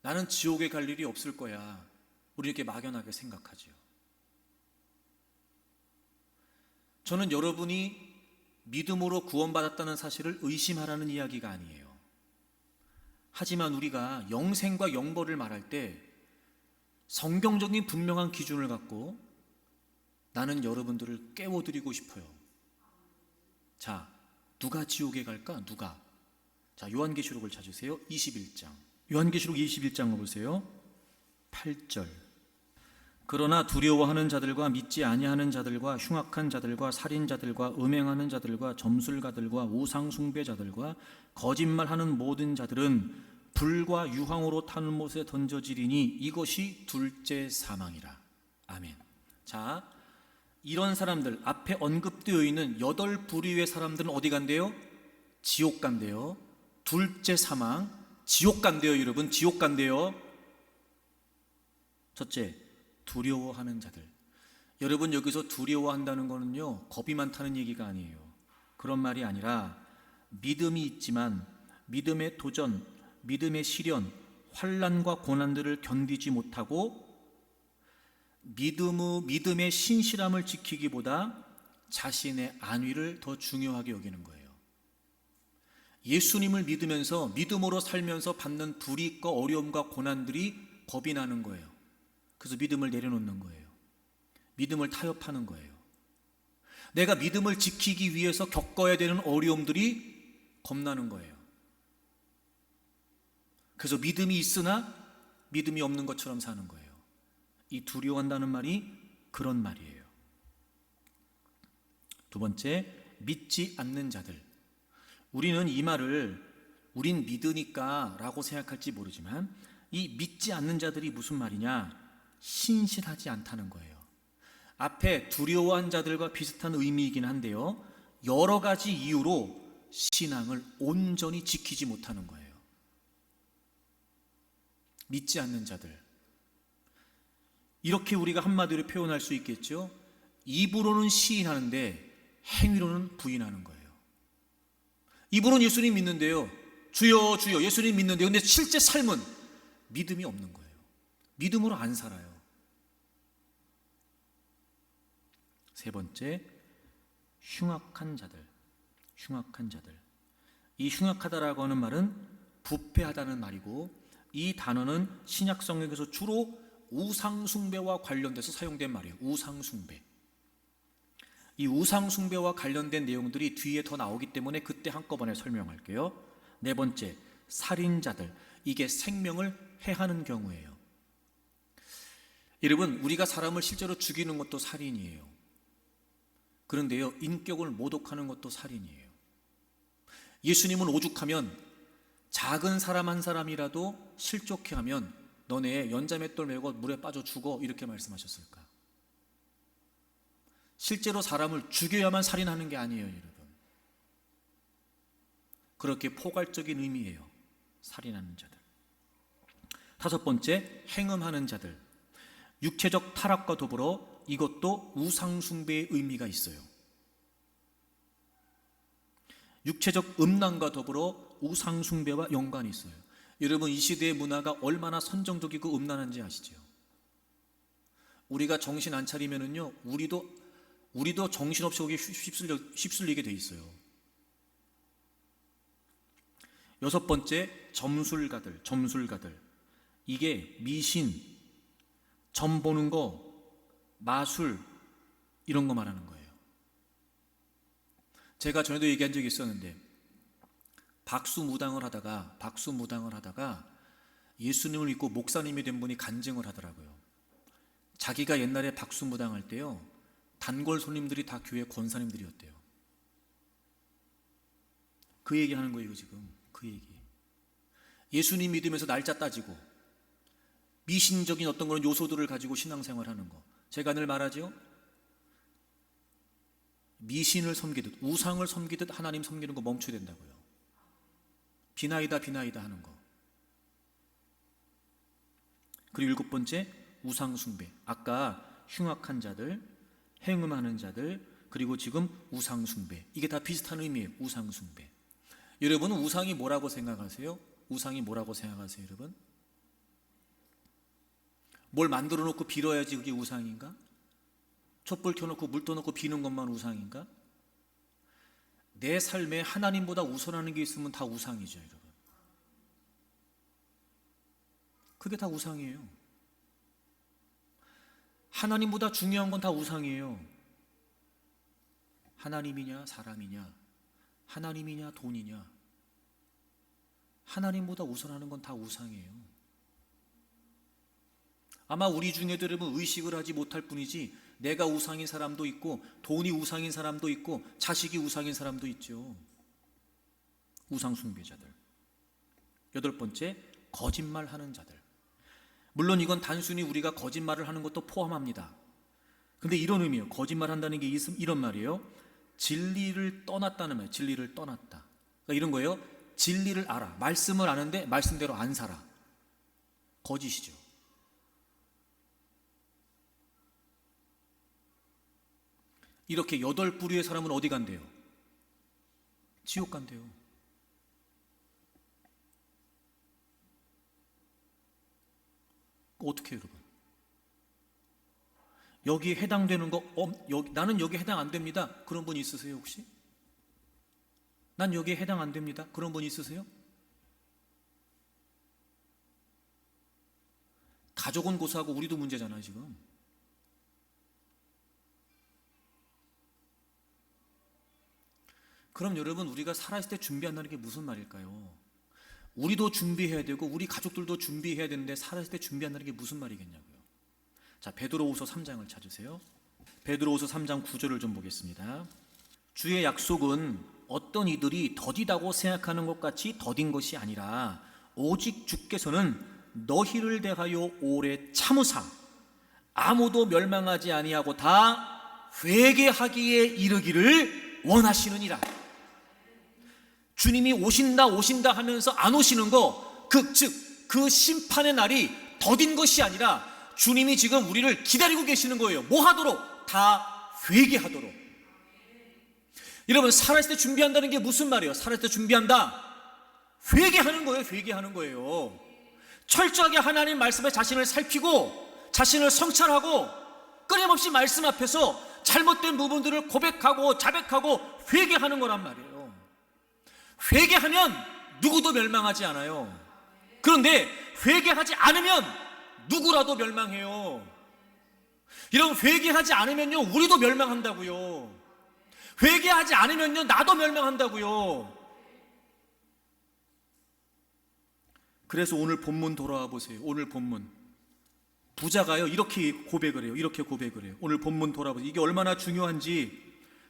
나는 지옥에 갈 일이 없을 거야. 우리 이렇게 막연하게 생각하죠. 저는 여러분이 믿음으로 구원받았다는 사실을 의심하라는 이야기가 아니에요. 하지만 우리가 영생과 영벌을 말할 때 성경적인 분명한 기준을 갖고 나는 여러분들을 깨워드리고 싶어요. 자, 누가 지옥에 갈까? 누가? 자, 요한계시록을 찾으세요. 21장. 요한계시록 21장을 보세요. 8절. 그러나 두려워하는 자들과 믿지 아니하는 자들과 흉악한 자들과 살인자들과 음행하는 자들과 점술가들과 우상숭배자들과 거짓말하는 모든 자들은 불과 유황으로 타는 못에 던져지리니 이것이 둘째 사망이라. 아멘. 자, 이런 사람들 앞에 언급되어 있는 8부류의 사람들은 어디 간대요? 지옥 간대요. 둘째 사망, 지옥 간대요. 여러분, 지옥 간대요. 첫째, 두려워하는 자들. 여러분, 여기서 두려워한다는 거는요, 겁이 많다는 얘기가 아니에요. 그런 말이 아니라 믿음이 있지만 믿음의 도전, 믿음의 시련, 환난과 고난들을 견디지 못하고 믿음의 신실함을 지키기보다 자신의 안위를 더 중요하게 여기는 거예요. 예수님을 믿으면서 믿음으로 살면서 받는 불이익과 어려움과 고난들이 겁이 나는 거예요. 그래서 믿음을 내려놓는 거예요. 믿음을 타협하는 거예요. 내가 믿음을 지키기 위해서 겪어야 되는 어려움들이 겁나는 거예요. 그래서 믿음이 있으나 믿음이 없는 것처럼 사는 거예요. 이 두려워한다는 말이 그런 말이에요. 두 번째, 믿지 않는 자들. 우리는 이 말을 우린 믿으니까 라고 생각할지 모르지만 이 믿지 않는 자들이 무슨 말이냐? 신실하지 않다는 거예요. 앞에 두려워한 자들과 비슷한 의미이긴 한데요, 여러 가지 이유로 신앙을 온전히 지키지 못하는 거예요. 믿지 않는 자들, 이렇게 우리가 한마디로 표현할 수 있겠죠. 입으로는 시인하는데 행위로는 부인하는 거예요. 입으로는 예수님 믿는데요, 주여 주여 예수님 믿는데요, 근데 실제 삶은 믿음이 없는 거예요. 믿음으로 안 살아요. 세 번째, 흉악한 자들. 흉악한 자들. 이 흉악하다라고 하는 말은 부패하다는 말이고, 이 단어는 신약 성경에서 주로 우상숭배와 관련돼서 사용된 말이에요. 우상숭배. 이 우상숭배와 관련된 내용들이 뒤에 더 나오기 때문에 그때 한꺼번에 설명할게요. 네 번째, 살인자들. 이게 생명을 해하는 경우예요. 여러분, 우리가 사람을 실제로 죽이는 것도 살인이에요. 그런데요, 인격을 모독하는 것도 살인이에요. 예수님은 오죽하면 작은 사람 한 사람이라도 실족해 하면 너네 연자맷돌 메고 물에 빠져 죽어, 이렇게 말씀하셨을까? 실제로 사람을 죽여야만 살인하는 게 아니에요, 여러분. 그렇게 포괄적인 의미예요, 살인하는 자들. 다섯 번째, 행음하는 자들. 육체적 타락과 더불어 이것도 우상숭배의 의미가 있어요. 육체적 음란과 더불어 우상숭배와 연관이 있어요. 여러분, 이 시대의 문화가 얼마나 선정적이고 음란한지 아시죠? 우리가 정신 안 차리면은요, 우리도 정신없이 거기에 휩쓸리게 돼 있어요. 여섯 번째, 점술가들. 이게 미신, 점 보는 거, 마술, 이런 거 말하는 거예요. 제가 전에도 얘기한 적이 있었는데, 박수무당을 하다가 예수님을 믿고 목사님이 된 분이 간증을 하더라고요. 자기가 옛날에 박수무당할 때요, 단골 손님들이 다 교회 권사님들이었대요. 그 얘기하는 거예요, 지금. 그 얘기. 예수님 믿으면서 날짜 따지고 미신적인 어떤 그런 요소들을 가지고 신앙생활하는 거. 제가 늘 말하죠, 미신을 섬기듯 우상을 섬기듯 하나님 섬기는 거 멈춰야 된다고요. 비나이다 하는 거. 그리고 일곱 번째, 우상숭배. 아까 흉악한 자들, 행음하는 자들, 그리고 지금 우상숭배, 이게 다 비슷한 의미예요. 우상숭배. 여러분은 우상이 뭐라고 생각하세요? 우상이 뭐라고 생각하세요, 여러분? 뭘 만들어 놓고 빌어야지 그게 우상인가? 촛불 켜놓고 물 떠놓고 비는 것만 우상인가? 내 삶에 하나님보다 우선하는 게 있으면 다 우상이죠, 여러분. 그게 다 우상이에요. 하나님보다 중요한 건 다 우상이에요. 하나님이냐 사람이냐, 하나님이냐 돈이냐, 하나님보다 우선하는 건 다 우상이에요. 아마 우리 중에도 여러분 의식을 하지 못할 뿐이지 내가 우상인 사람도 있고 돈이 우상인 사람도 있고 자식이 우상인 사람도 있죠. 우상 숭배자들. 8번째, 거짓말하는 자들. 물론 이건 단순히 우리가 거짓말을 하는 것도 포함합니다. 근데 이런 의미예요. 거짓말한다는 게 이런 말이에요. 진리를 떠났다는 말이에요. 진리를 떠났다. 그러니까 이런 거예요. 진리를 알아. 말씀을 아는데 말씀대로 안 살아. 거짓이죠. 이렇게 8부류의 사람은 어디 간대요? 지옥 간대요. 어떻게 해요, 여러분? 여기에 해당되는 거, 나는 여기에 해당 안 됩니다. 그런 분 있으세요, 혹시? 난 여기에 해당 안 됩니다. 그런 분 있으세요? 가족은 고사하고 우리도 문제잖아요, 지금. 그럼 여러분, 우리가 살아있을 때 준비한다는 게 무슨 말일까요? 우리도 준비해야 되고 우리 가족들도 준비해야 되는데 살아있을 때 준비한다는 게 무슨 말이겠냐고요. 자, 베드로후서 3장을 찾으세요. 베드로후서 3장 9절을 좀 보겠습니다. 주의 약속은 어떤 이들이 더디다고 생각하는 것 같이 더딘 것이 아니라 오직 주께서는 너희를 대하여 오래 참으사 아무도 멸망하지 아니하고 다 회개하기에 이르기를 원하시느니라. 주님이 오신다 하면서 안 오시는 거, 그 심판의 날이 더딘 것이 아니라 주님이 지금 우리를 기다리고 계시는 거예요. 뭐 하도록? 다 회개하도록. 여러분, 살아있을 때 준비한다는 게 무슨 말이에요? 살아있을 때 준비한다. 회개하는 거예요. 회개하는 거예요. 철저하게 하나님 말씀에 자신을 살피고 자신을 성찰하고 끊임없이 말씀 앞에서 잘못된 부분들을 고백하고 자백하고 회개하는 거란 말이에요. 회개하면 누구도 멸망하지 않아요. 그런데 회개하지 않으면 누구라도 멸망해요. 이런 회개하지 않으면요, 우리도 멸망한다고요. 회개하지 않으면요, 나도 멸망한다고요. 그래서 오늘 본문 돌아와 보세요. 오늘 본문. 부자가요, 이렇게 고백을 해요. 이렇게 고백을 해요. 오늘 본문 돌아보세요. 이게 얼마나 중요한지.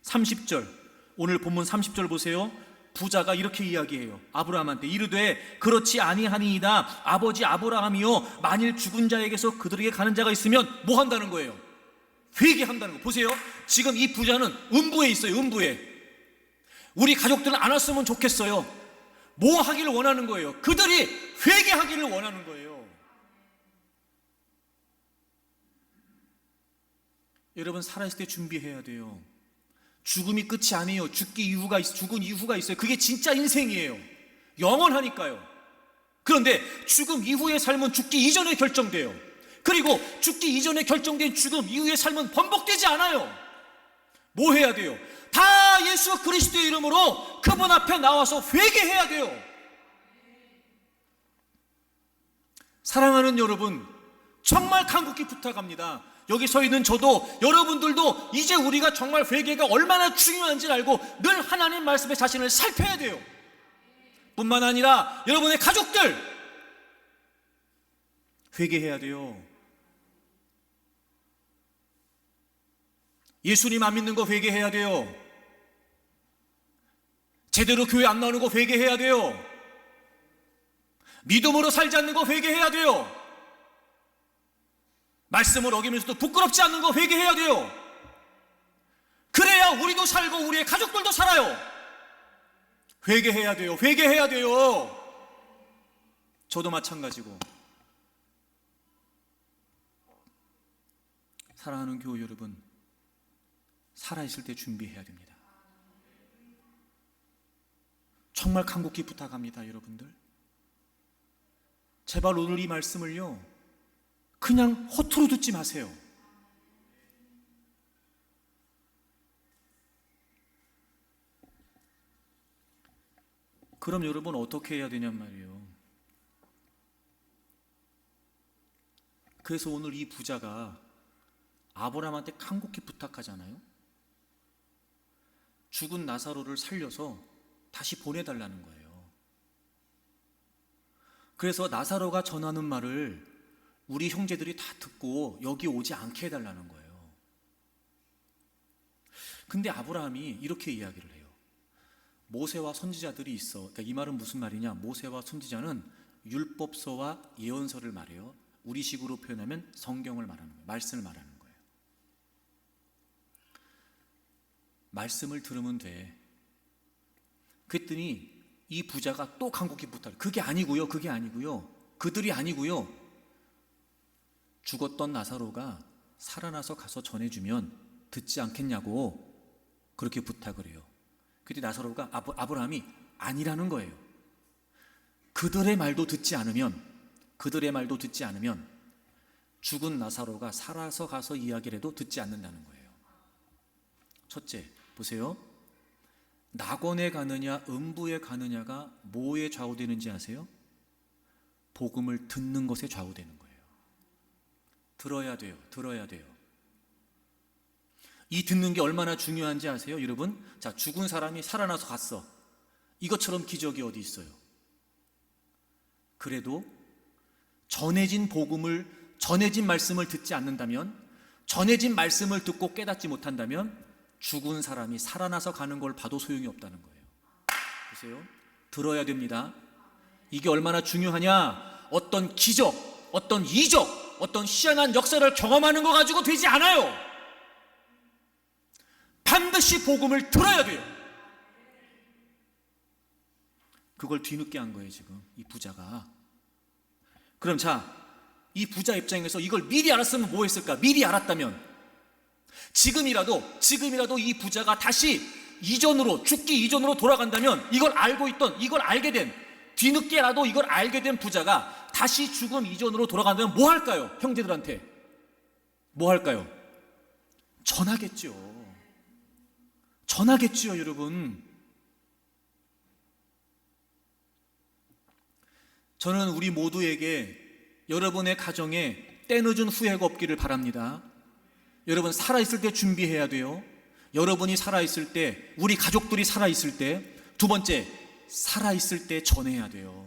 30절. 오늘 본문 30절 보세요. 부자가 이렇게 이야기해요. 아브라함한테 이르되 그렇지 아니하니이다. 아버지 아브라함이요, 만일 죽은 자에게서 그들에게 가는 자가 있으면 뭐 한다는 거예요? 회개한다는 거. 보세요. 지금 이 부자는 음부에 있어요. 음부에. 우리 가족들은 안 왔으면 좋겠어요. 뭐 하기를 원하는 거예요? 그들이 회개하기를 원하는 거예요. 여러분, 살아있을 때 준비해야 돼요. 죽음이 끝이 아니에요. 죽은 이후가 있어요. 그게 진짜 인생이에요. 영원하니까요. 그런데 죽음 이후의 삶은 죽기 이전에 결정돼요. 그리고 죽기 이전에 결정된 죽음 이후의 삶은 번복되지 않아요. 뭐 해야 돼요? 다 예수 그리스도의 이름으로 그분 앞에 나와서 회개해야 돼요. 사랑하는 여러분, 정말 간곡히 부탁합니다. 여기 서 있는 저도, 여러분들도 이제 우리가 정말 회개가 얼마나 중요한지 알고 늘 하나님 말씀에 자신을 살펴야 돼요. 뿐만 아니라 여러분의 가족들 회개해야 돼요. 예수님 안 믿는 거 회개해야 돼요. 제대로 교회 안 나오는 거 회개해야 돼요. 믿음으로 살지 않는 거 회개해야 돼요. 말씀을 어기면서도 부끄럽지 않는 거 회개해야 돼요. 그래야 우리도 살고 우리의 가족들도 살아요. 회개해야 돼요. 회개해야 돼요. 저도 마찬가지고. 사랑하는 교회 여러분, 살아있을 때 준비해야 됩니다. 정말 간곡히 부탁합니다, 여러분들. 제발 오늘 이 말씀을요, 그냥 허투루 듣지 마세요. 그럼 여러분 어떻게 해야 되냔 말이에요. 그래서 오늘 이 부자가 아브라함한테 간곡히 부탁하잖아요. 죽은 나사로를 살려서 다시 보내달라는 거예요. 그래서 나사로가 전하는 말을 우리 형제들이 다 듣고 여기 오지 않게 해달라는 거예요. 근데 아브라함이 이렇게 이야기를 해요. 모세와 선지자들이 있어. 그러니까 이 말은 무슨 말이냐? 모세와 선지자는 율법서와 예언서를 말해요. 우리식으로 표현하면 성경을 말하는 거예요. 말씀을 말하는 거예요. 말씀을 들으면 돼. 그랬더니 이 부자가 또 간곡히 부탁을. 그게 아니고요. 그들이 아니고요. 죽었던 나사로가 살아나서 가서 전해주면 듣지 않겠냐고 그렇게 부탁을 해요. 그때 나사로가 아브라함이 아니라는 거예요. 그들의 말도 듣지 않으면 죽은 나사로가 살아서 가서 이야기를 해도 듣지 않는다는 거예요. 첫째, 보세요. 낙원에 가느냐 음부에 가느냐가 뭐에 좌우되는지 아세요? 복음을 듣는 것에 좌우되는 거예요. 들어야 돼요. 이 듣는 게 얼마나 중요한지 아세요, 여러분? 자, 죽은 사람이 살아나서 갔어. 이것처럼 기적이 어디 있어요? 그래도 전해진 말씀을 듣지 않는다면, 전해진 말씀을 듣고 깨닫지 못한다면 죽은 사람이 살아나서 가는 걸 봐도 소용이 없다는 거예요. 보세요. 들어야 됩니다. 이게 얼마나 중요하냐? 어떤 기적, 어떤 이적, 어떤 희한한 역사를 경험하는 거 가지고 되지 않아요. 반드시 복음을 들어야 돼요. 그걸 뒤늦게 한 거예요, 지금 이 부자가. 그럼 자, 이 부자 입장에서 이걸 미리 알았으면 뭐 했을까? 미리 알았다면 지금이라도 이 부자가 다시 죽기 이전으로 돌아간다면, 이걸 알게 된, 뒤늦게라도 이걸 알게 된 부자가 다시 죽음 이전으로 돌아간다면 뭐 할까요? 형제들한테 뭐 할까요? 전하겠죠, 여러분. 저는 우리 모두에게 여러분의 가정에 때늦은 후회가 없기를 바랍니다. 여러분 살아있을 때 준비해야 돼요. 여러분이 살아있을 때, 우리 가족들이 살아있을 때. 두 번째, 살아있을 때 전해야 돼요.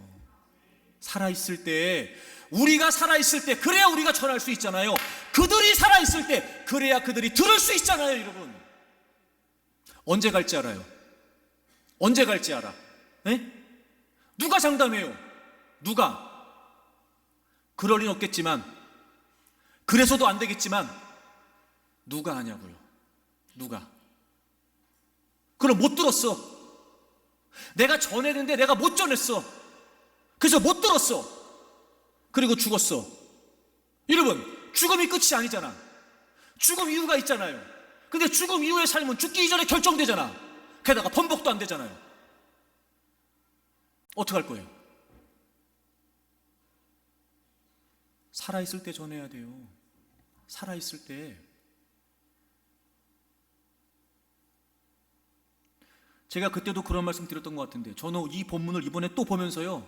살아있을 때, 우리가 살아있을 때, 그래야 우리가 전할 수 있잖아요. 그들이 살아있을 때, 그래야 그들이 들을 수 있잖아요, 여러분. 언제 갈지 알아요? 네? 누가 장담해요? 누가? 그럴 리는 없겠지만, 그래서도 안 되겠지만, 누가 하냐고요? 누가? 그걸 못 들었어. 내가 전했는데 내가 못 전했어. 그래서 못 들었어. 그리고 죽었어. 여러분, 죽음이 끝이 아니잖아. 죽음 이유가 있잖아요. 근데 죽음 이후의 삶은 죽기 이전에 결정되잖아. 게다가 번복도 안 되잖아요. 어떡할 거예요? 살아있을 때 전해야 돼요. 살아있을 때. 제가 그때도 그런 말씀 드렸던 것 같은데, 저는 이 본문을 이번에 또 보면서요,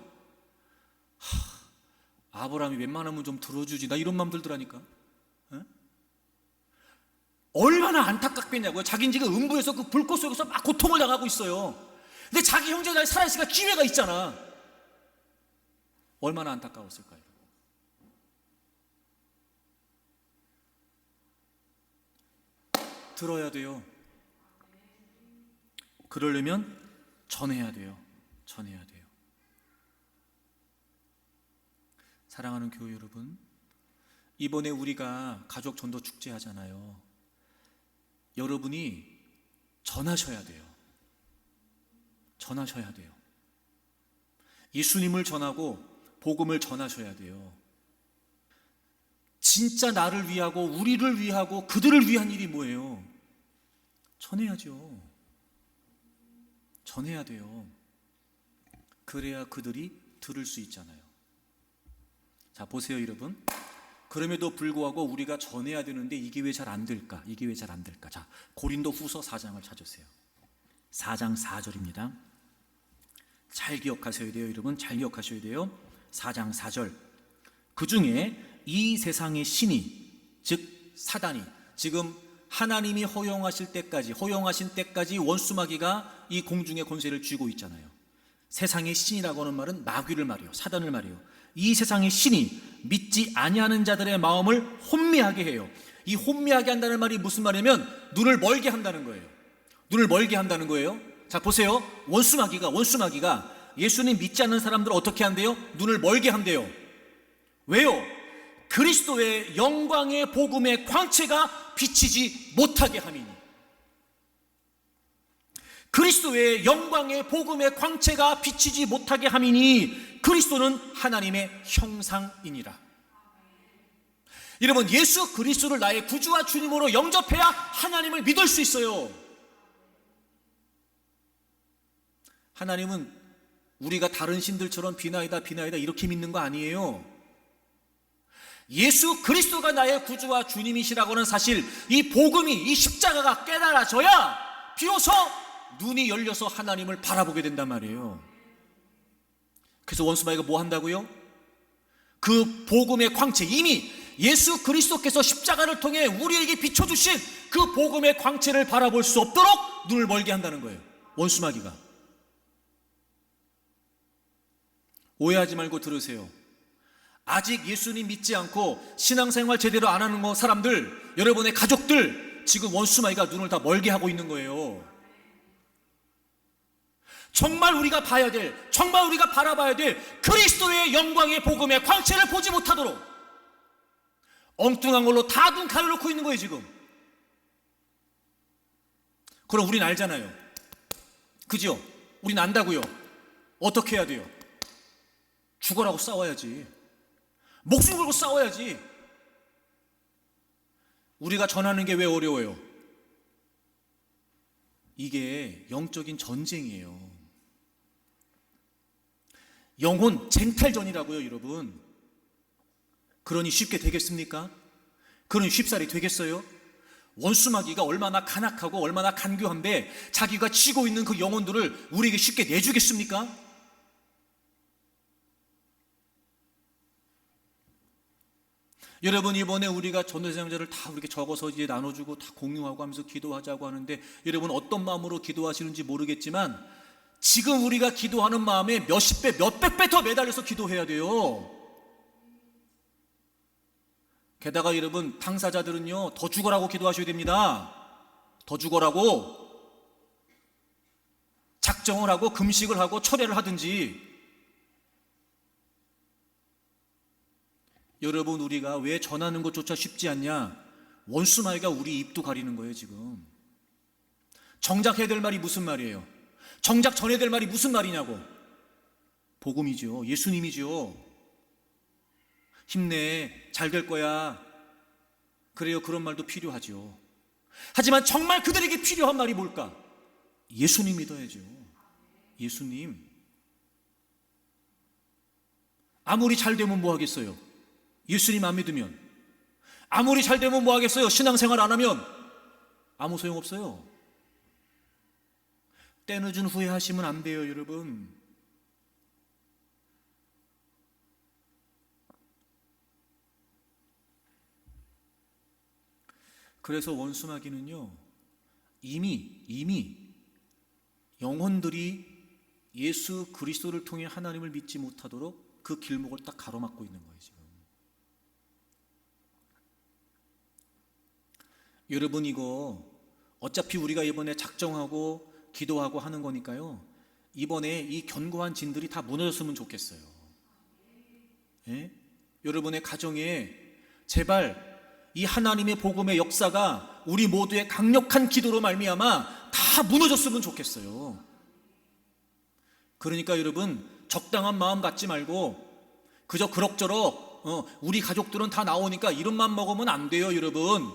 아브라함이 웬만하면 좀 들어주지, 나 이런 마음 들더라니까. 얼마나 안타깝겠냐고요. 자기는 지금 음부에서 그 불꽃 속에서 막 고통을 당하고 있어요. 근데 자기 형제가 살아있으니까 기회가 있잖아. 얼마나 안타까웠을까요? 들어야 돼요. 그러려면 전해야 돼요. 사랑하는 교회 여러분, 이번에 우리가 가족 전도 축제 하잖아요. 여러분이 전하셔야 돼요. 예수님을 전하고 복음을 전하셔야 돼요. 진짜 나를 위하고 우리를 위하고 그들을 위한 일이 뭐예요? 전해야죠. 전해야 돼요. 그래야 그들이 들을 수 있잖아요. 자, 보세요, 여러분. 그럼에도 불구하고 우리가 전해야 되는데 이게 왜 잘 안 될까? 이게 왜 잘 안 될까? 자, 고린도 후서 4장을 찾으세요. 4장 4절입니다. 잘 기억하셔야 돼요, 여러분. 잘 기억하셔야 돼요. 4장 4절. 그 중에 이 세상의 신이, 즉 사단이, 지금 하나님이 허용하신 때까지 원수마귀가 이 공중의 권세를 쥐고 있잖아요. 세상의 신이라고 하는 말은 마귀를 말해요. 사단을 말해요. 이 세상의 신이 믿지 아니하는 자들의 마음을 혼미하게 해요. 이 혼미하게 한다는 말이 무슨 말이냐면 눈을 멀게 한다는 거예요. 눈을 멀게 한다는 거예요. 자, 보세요. 원수마귀가 예수님 믿지 않는 사람들을 어떻게 한대요? 눈을 멀게 한대요. 왜요? 그리스도의 영광의 복음의 광채가 비치지 못하게 함이니. 그리스도의 영광의 복음의 광채가 비치지 못하게 함이니 그리스도는 하나님의 형상이니라. 여러분, 예수 그리스도를 나의 구주와 주님으로 영접해야 하나님을 믿을 수 있어요. 하나님은 우리가 다른 신들처럼 비나이다 이렇게 믿는 거 아니에요. 예수 그리스도가 나의 구주와 주님이시라고 하는 사실, 이 복음이, 이 십자가가 깨달아져야 비로소 눈이 열려서 하나님을 바라보게 된단 말이에요. 그래서 원수마귀가 뭐 한다고요? 그 복음의 광채, 이미 예수 그리스도께서 십자가를 통해 우리에게 비춰주신 그 복음의 광채를 바라볼 수 없도록 눈을 멀게 한다는 거예요. 원수마귀가. 오해하지 말고 들으세요. 아직 예수님 믿지 않고 신앙생활 제대로 안 하는 사람들, 여러분의 가족들, 지금 원수마귀가 눈을 다 멀게 하고 있는 거예요. 정말 우리가 봐야 될, 정말 우리가 바라봐야 될 그리스도의 영광의 복음의 광채를 보지 못하도록 엉뚱한 걸로 다 눈 가려놓고 있는 거예요, 지금. 그럼 우린 알잖아요. 그죠? 우린 안다고요. 어떻게 해야 돼요? 죽어라고 싸워야지. 목숨 걸고 싸워야지. 우리가 전하는 게 왜 어려워요? 이게 영적인 전쟁이에요. 영혼 쟁탈전이라고요, 여러분. 그러니 쉽게 되겠습니까? 그러니 쉽사리 되겠어요? 원수마귀가 얼마나 간악하고 얼마나 간교한데 자기가 쥐고 있는 그 영혼들을 우리에게 쉽게 내주겠습니까? 여러분, 이번에 우리가 전도사역자를 다 이렇게 적어서 이제 나눠주고 다 공유하고 하면서 기도하자고 하는데, 여러분 어떤 마음으로 기도하시는지 모르겠지만 지금 우리가 기도하는 마음에 몇십 배, 몇백 배 더 매달려서 기도해야 돼요. 게다가 여러분, 당사자들은요, 더 죽어라고 기도하셔야 됩니다. 더 죽어라고 작정을 하고 금식을 하고 철회를 하든지. 여러분, 우리가 왜 전하는 것조차 쉽지 않냐? 원수마귀가 우리 입도 가리는 거예요, 지금. 정작 해야 될 말이 무슨 말이에요? 정작 전해야 될 말이 무슨 말이냐고? 복음이죠. 예수님이죠. 힘내, 잘 될 거야. 그래요, 그런 말도 필요하죠. 하지만 정말 그들에게 필요한 말이 뭘까? 예수님 믿어야죠. 예수님. 아무리 잘 되면 뭐 하겠어요? 예수님 안 믿으면. 아무리 잘 되면 뭐 하겠어요? 신앙생활 안 하면 아무 소용없어요. 때늦은 후회하시면 안 돼요, 여러분. 그래서 원수마귀는요, 이미 영혼들이 예수 그리스도를 통해 하나님을 믿지 못하도록 그 길목을 딱 가로막고 있는 거예요, 지금. 여러분, 이거 어차피 우리가 이번에 작정하고 기도하고 하는 거니까요, 이번에 이 견고한 진들이 다 무너졌으면 좋겠어요. 예? 여러분의 가정에 제발 이 하나님의 복음의 역사가 우리 모두의 강력한 기도로 말미암아 다 무너졌으면 좋겠어요. 그러니까 여러분, 적당한 마음 갖지 말고 그저 그럭저럭 우리 가족들은 다 나오니까 이름만 먹으면 안 돼요, 여러분.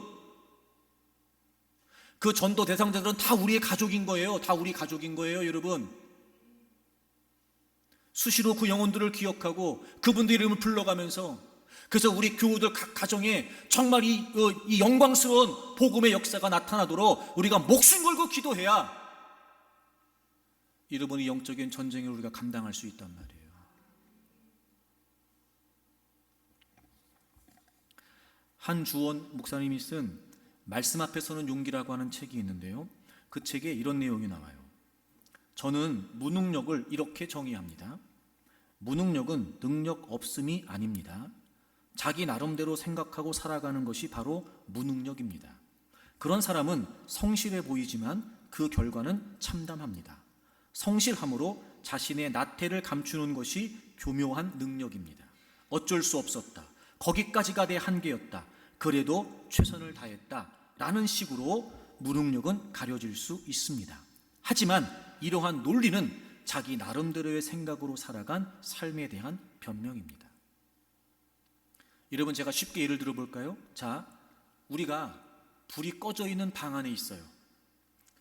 그 전도 대상자들은 다 우리의 가족인 거예요. 다 우리 가족인 거예요, 여러분. 수시로 그 영혼들을 기억하고 그분들 이름을 불러가면서, 그래서 우리 교우들 각 가정에 정말 이 영광스러운 복음의 역사가 나타나도록 우리가 목숨 걸고 기도해야 여러분의 영적인 전쟁을 우리가 감당할 수 있단 말이에요. 한주원 목사님이 쓴 말씀 앞에서는 용기라고 하는 책이 있는데요, 그 책에 이런 내용이 나와요. 저는 무능력을 이렇게 정의합니다. 무능력은 능력 없음이 아닙니다. 자기 나름대로 생각하고 살아가는 것이 바로 무능력입니다. 그런 사람은 성실해 보이지만 그 결과는 참담합니다. 성실함으로 자신의 나태를 감추는 것이 교묘한 능력입니다. 어쩔 수 없었다, 거기까지가 내 한계였다, 그래도 최선을 다했다 라는 식으로 무능력은 가려질 수 있습니다. 하지만 이러한 논리는 자기 나름대로의 생각으로 살아간 삶에 대한 변명입니다. 여러분, 제가 쉽게 예를 들어 볼까요? 자, 우리가 불이 꺼져 있는 방 안에 있어요.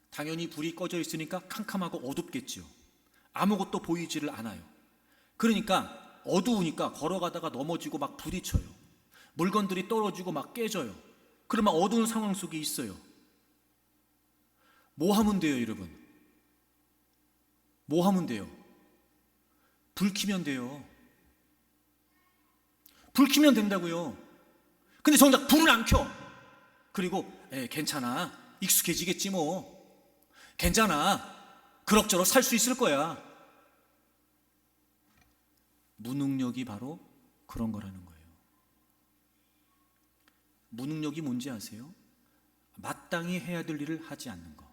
당연히 불이 꺼져 있으니까 캄캄하고 어둡겠죠. 아무것도 보이지를 않아요. 그러니까 어두우니까 걸어가다가 넘어지고 막 부딪혀요. 물건들이 떨어지고 막 깨져요. 그러면 어두운 상황 속에 있어요. 뭐 하면 돼요, 여러분? 뭐 하면 돼요? 불 켜면 돼요. 불 켜면 된다고요. 근데 정작 불을 안 켜. 그리고 괜찮아, 익숙해지겠지 뭐, 괜찮아, 그럭저럭 살 수 있을 거야. 무능력이 바로 그런 거라는 거예요. 무능력이 뭔지 아세요? 마땅히 해야 될 일을 하지 않는 거.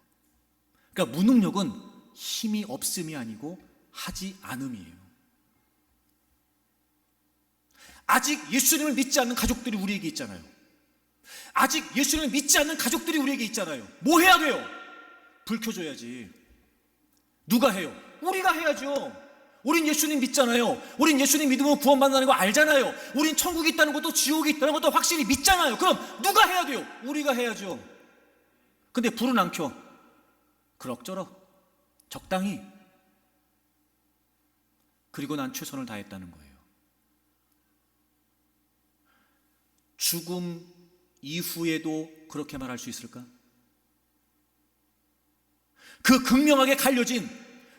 그러니까 무능력은 힘이 없음이 아니고 하지 않음이에요. 아직 예수님을 믿지 않는 가족들이 우리에게 있잖아요. 아직 예수님을 믿지 않는 가족들이 우리에게 있잖아요. 뭐 해야 돼요? 불 켜줘야지. 누가 해요? 우리가 해야죠. 우린 예수님 믿잖아요. 우린 예수님 믿으면 구원받는다는 거 알잖아요. 우린 천국이 있다는 것도 지옥이 있다는 것도 확실히 믿잖아요. 그럼 누가 해야 돼요? 우리가 해야죠. 근데 불은 안 켜. 그럭저럭 적당히. 그리고 난 최선을 다했다는 거예요. 죽음 이후에도 그렇게 말할 수 있을까? 그 극명하게 갈려진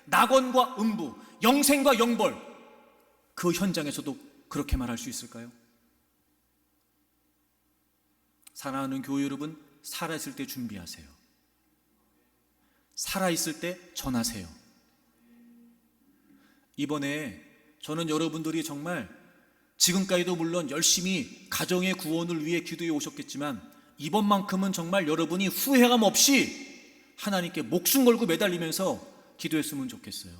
낙원과 음부, 영생과 영벌, 그 현장에서도 그렇게 말할 수 있을까요? 사랑하는 교회 여러분, 살아있을 때 준비하세요. 살아있을 때 전하세요. 이번에 저는 여러분들이 정말 지금까지도 물론 열심히 가정의 구원을 위해 기도해 오셨겠지만, 이번만큼은 정말 여러분이 후회감 없이 하나님께 목숨 걸고 매달리면서 기도했으면 좋겠어요.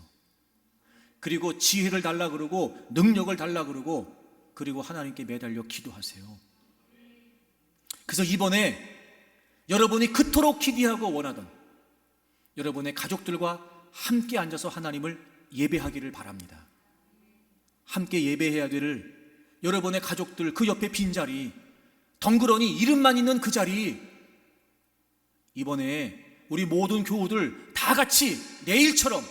그리고 지혜를 달라 그러고 능력을 달라 그러고, 그리고 하나님께 매달려 기도하세요. 그래서 이번에 여러분이 그토록 기대하고 원하던 여러분의 가족들과 함께 앉아서 하나님을 예배하기를 바랍니다. 함께 예배해야 될 여러분의 가족들, 그 옆에 빈자리, 덩그러니 이름만 있는 그 자리, 이번에 우리 모든 교우들 다 같이 내일처럼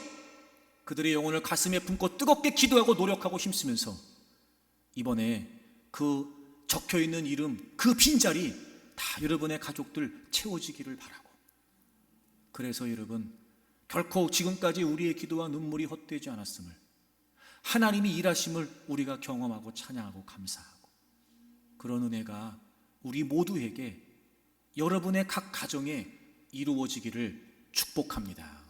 그들의 영혼을 가슴에 품고 뜨겁게 기도하고 노력하고 힘쓰면서 이번에 그 적혀있는 이름, 그 빈자리 다 여러분의 가족들 채워지기를 바라고, 그래서 여러분, 결코 지금까지 우리의 기도와 눈물이 헛되지 않았음을, 하나님이 일하심을 우리가 경험하고 찬양하고 감사하고, 그런 은혜가 우리 모두에게, 여러분의 각 가정에 이루어지기를 축복합니다.